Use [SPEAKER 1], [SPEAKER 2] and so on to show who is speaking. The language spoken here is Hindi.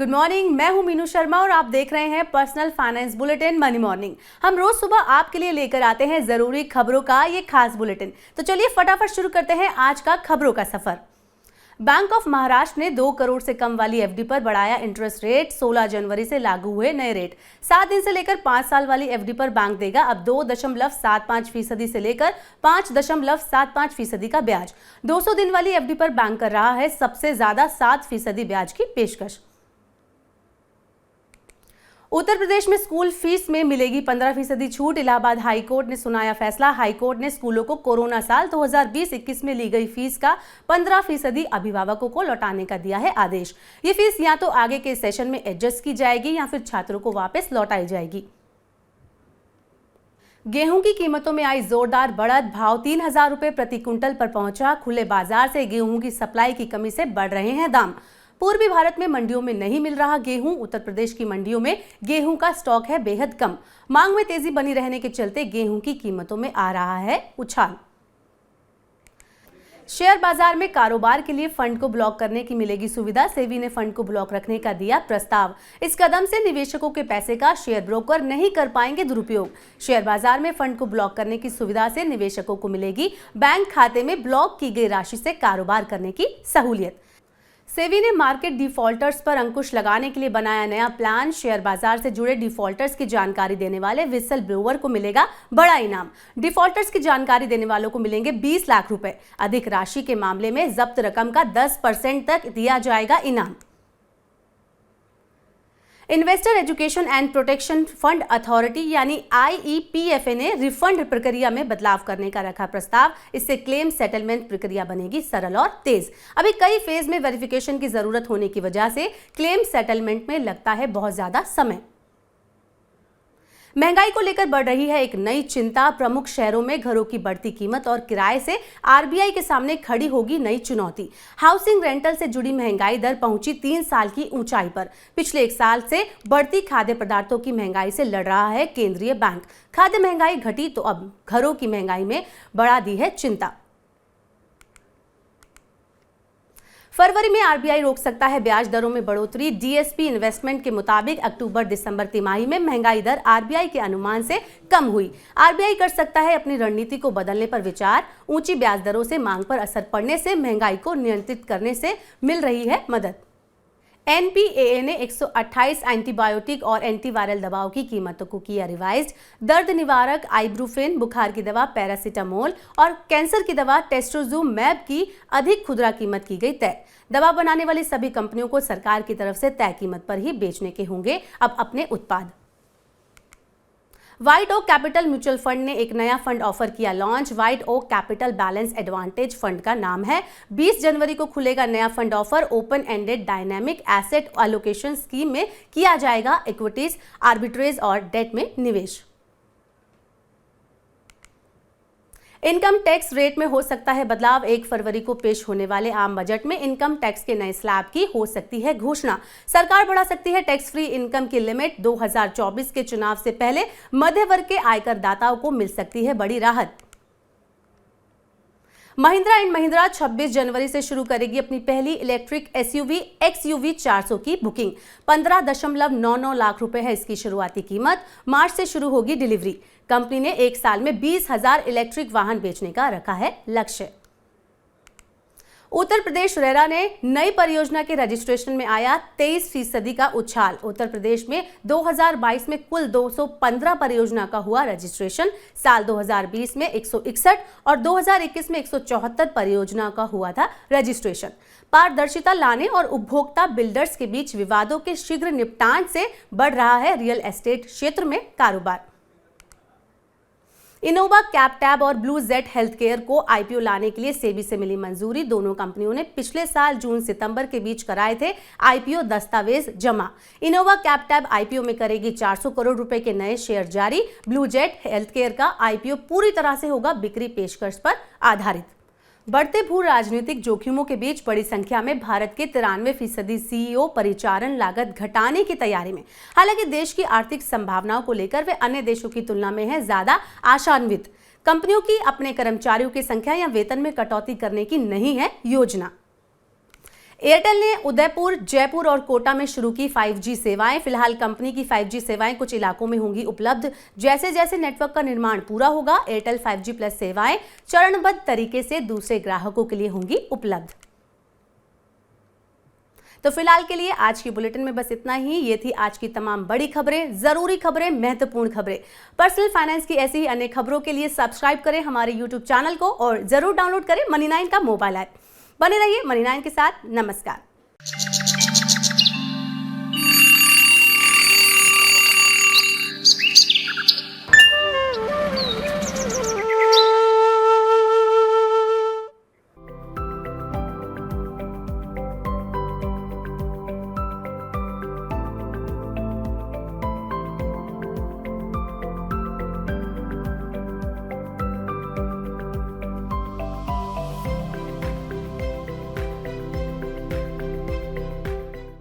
[SPEAKER 1] गुड मॉर्निंग, मैं हूं मीनू शर्मा और आप देख रहे हैं personal finance bulletin money morning. हम रोज सुबह आपके लिए लेकर आते हैं जरूरी खबरों का ये खास बुलेटिन। तो चलिए फटाफट शुरू करते हैं आज का खबरों का सफर। बैंक ऑफ महाराष्ट्र ने 2 करोड़ से कम वाली एफडी पर बढ़ाया इंटरेस्ट रेट। 16 जनवरी से लागू हुए नए रेट। 7 दिन से लेकर 5 साल वाली एफडी पर बैंक देगा अब 2.75% से लेकर 5.75% का ब्याज। 200 दिन वाली एफडी पर बैंक कर रहा है सबसे ज्यादा 7% ब्याज की पेशकश। उत्तर प्रदेश में स्कूल फीस में मिलेगी 15% छूट। इलाहाबाद हाईकोर्ट ने सुनाया फैसला। हाईकोर्ट ने स्कूलों को कोरोना साल 2020-21 में ली गई फीस का 15% अभिभावकों को लौटाने का दिया है आदेश। ये फीस या तो आगे के सेशन में एडजस्ट की जाएगी या फिर छात्रों को वापस लौटाई जाएगी। गेहूं की कीमतों में आई जोरदार बढ़त। भाव 3000 रुपए प्रति क्विंटल पर पहुंचा। खुले बाजार से गेहूं की सप्लाई की कमी से बढ़ रहे हैं दाम। पूर्वी भारत में मंडियों में नहीं मिल रहा गेहूं। उत्तर प्रदेश की मंडियों में गेहूं का स्टॉक है बेहद कम। मांग में तेजी बनी रहने के चलते गेहूं की कीमतों में आ रहा है उछाल। शेयर बाजार में कारोबार के लिए फंड को ब्लॉक करने की मिलेगी सुविधा। सेबी ने फंड को ब्लॉक रखने का दिया प्रस्ताव। इस कदम से निवेशकों के पैसे का शेयर ब्रोकर नहीं कर पाएंगे दुरुपयोग। शेयर बाजार में फंड को ब्लॉक करने की सुविधा से निवेशकों को मिलेगी बैंक खाते में ब्लॉक की गई राशि से कारोबार करने की सहूलियत। सेबी ने मार्केट डिफॉल्टर्स पर अंकुश लगाने के लिए बनाया नया प्लान। शेयर बाजार से जुड़े डिफॉल्टर्स की जानकारी देने वाले विसल ब्लोअर को मिलेगा बड़ा इनाम। डिफॉल्टर्स की जानकारी देने वालों को मिलेंगे 20 लाख रुपए। अधिक राशि के मामले में जब्त रकम का 10% तक दिया जाएगा इनाम। Investor education and protection fund authority यानी IEPFA ने रिफंड प्रक्रिया में बदलाव करने का रखा प्रस्ताव। इससे क्लेम सेटलमेंट प्रक्रिया बनेगी सरल और तेज। अभी कई फेज में वेरिफिकेशन की जरूरत होने की वजह से क्लेम सेटलमेंट में लगता है बहुत ज्यादा समय। महंगाई को लेकर बढ़ रही है एक नई चिंता। प्रमुख शहरों में घरों की बढ़ती कीमत और किराए से RBI के सामने खड़ी होगी नई चुनौती। हाउसिंग रेंटल से जुड़ी महंगाई दर पहुंची 3 साल की ऊंचाई पर। पिछले 1 साल से बढ़ती खाद्य पदार्थों की महंगाई से लड़ रहा है केंद्रीय बैंक। खाद्य महंगाई घटी तो अब घरों की महंगाई में बढ़ा दी है चिंता। फरवरी में RBI रोक सकता है ब्याज दरों में बढ़ोतरी। DSP इन्वेस्टमेंट के मुताबिक अक्टूबर-दिसंबर तिमाही में महंगाई दर RBI के अनुमान से कम हुई। RBI कर सकता है अपनी रणनीति को बदलने पर विचार। ऊंची ब्याज दरों से मांग पर असर पड़ने से महंगाई को नियंत्रित करने से मिल रही है मदद। NPAA ने 128 एंटीबायोटिक और एंटीवायरल दवाओं की कीमतों को किया रिवाइज्ड। दर्द निवारक आइब्रूफेन, बुखार की दवा पैरासीटामोल और कैंसर की दवा टेस्टोजुमैब की अधिक खुदरा कीमत की गई तय। दवा बनाने वाली सभी कंपनियों को सरकार की तरफ से तय कीमत पर ही बेचने के होंगे अब अपने उत्पाद। White Oak Capital Mutual Fund ने एक नया फंड ऑफर किया लॉन्च। White Oak Capital Balance Advantage Fund का नाम है। 20 जनवरी को खुलेगा नया fund offer. Open ended dynamic asset allocation scheme में किया जाएगा इक्विटीज, आर्बिट्रेज और डेट में निवेश। इनकम टैक्स रेट में हो सकता है बदलाव। 1 फरवरी को पेश होने वाले आम बजट में इनकम टैक्स के नए स्लैब की हो सकती है घोषणा। सरकार बढ़ा सकती है टैक्स फ्री इनकम की लिमिट। 2024 के चुनाव से पहले मध्य वर्ग के आयकर दाताओं को मिल सकती है बड़ी राहत। महिंद्रा एंड महिंद्रा 26 जनवरी से शुरू करेगी अपनी पहली इलेक्ट्रिक SUV XUV 400 की बुकिंग। 15.99 लाख रुपए है इसकी शुरुआती कीमत। मार्च से शुरू होगी डिलीवरी। कंपनी ने 1 साल में 20,000 इलेक्ट्रिक वाहन बेचने का रखा है लक्ष्य। उत्तर प्रदेश रेरा ने नई परियोजना के रजिस्ट्रेशन में आया 23% का उछाल। उत्तर प्रदेश में 2022 में कुल 215 परियोजना का हुआ रजिस्ट्रेशन। साल 2020 में 161 और 2021 में 174 परियोजना का हुआ था रजिस्ट्रेशन। पारदर्शिता लाने और उपभोक्ता बिल्डर्स के बीच विवादों के शीघ्र निपटान से बढ़ रहा है रियल एस्टेट क्षेत्र में कारोबार। इनोवा कैपटैब और ब्लू जेट हेल्थ केयर को IPO लाने के लिए सेबी से मिली मंजूरी। दोनों कंपनियों ने पिछले साल जून-सितंबर के बीच कराए थे IPO दस्तावेज जमा। इनोवा कैपटैब IPO में करेगी 400 करोड़ रुपए के नए शेयर जारी। ब्लू जेट हेल्थ केयर का IPO पूरी तरह से होगा बिक्री पेशकश पर आधारित। बढ़ते भू राजनीतिक जोखिमों के बीच बड़ी संख्या में भारत के 93% CEO परिचालन लागत घटाने की तैयारी में। हालांकि देश की आर्थिक संभावनाओं को लेकर वे अन्य देशों की तुलना में है ज्यादा आशान्वित। कंपनियों की अपने कर्मचारियों की संख्या या वेतन में कटौती करने की नहीं है योजना। एयरटेल ने उदयपुर, जयपुर और कोटा में शुरू की 5G सेवाएं। फिलहाल कंपनी की 5G सेवाएं कुछ इलाकों में होंगी उपलब्ध। जैसे जैसे नेटवर्क का निर्माण पूरा होगा, एयरटेल 5G प्लस सेवाएं चरणबद्ध तरीके से दूसरे ग्राहकों के लिए होंगी उपलब्ध। तो फिलहाल के लिए आज की बुलेटिन में बस इतना ही। ये थी आज की तमाम बड़ी खबरें, जरूरी खबरें, महत्वपूर्ण खबरें। पर्सनल फाइनेंस की ऐसी ही अन्य खबरों के लिए सब्सक्राइब करें हमारे YouTube चैनल को और जरूर डाउनलोड करें मनी9 का मोबाइल ऐप। बने रहिए मनी9 के साथ। नमस्कार।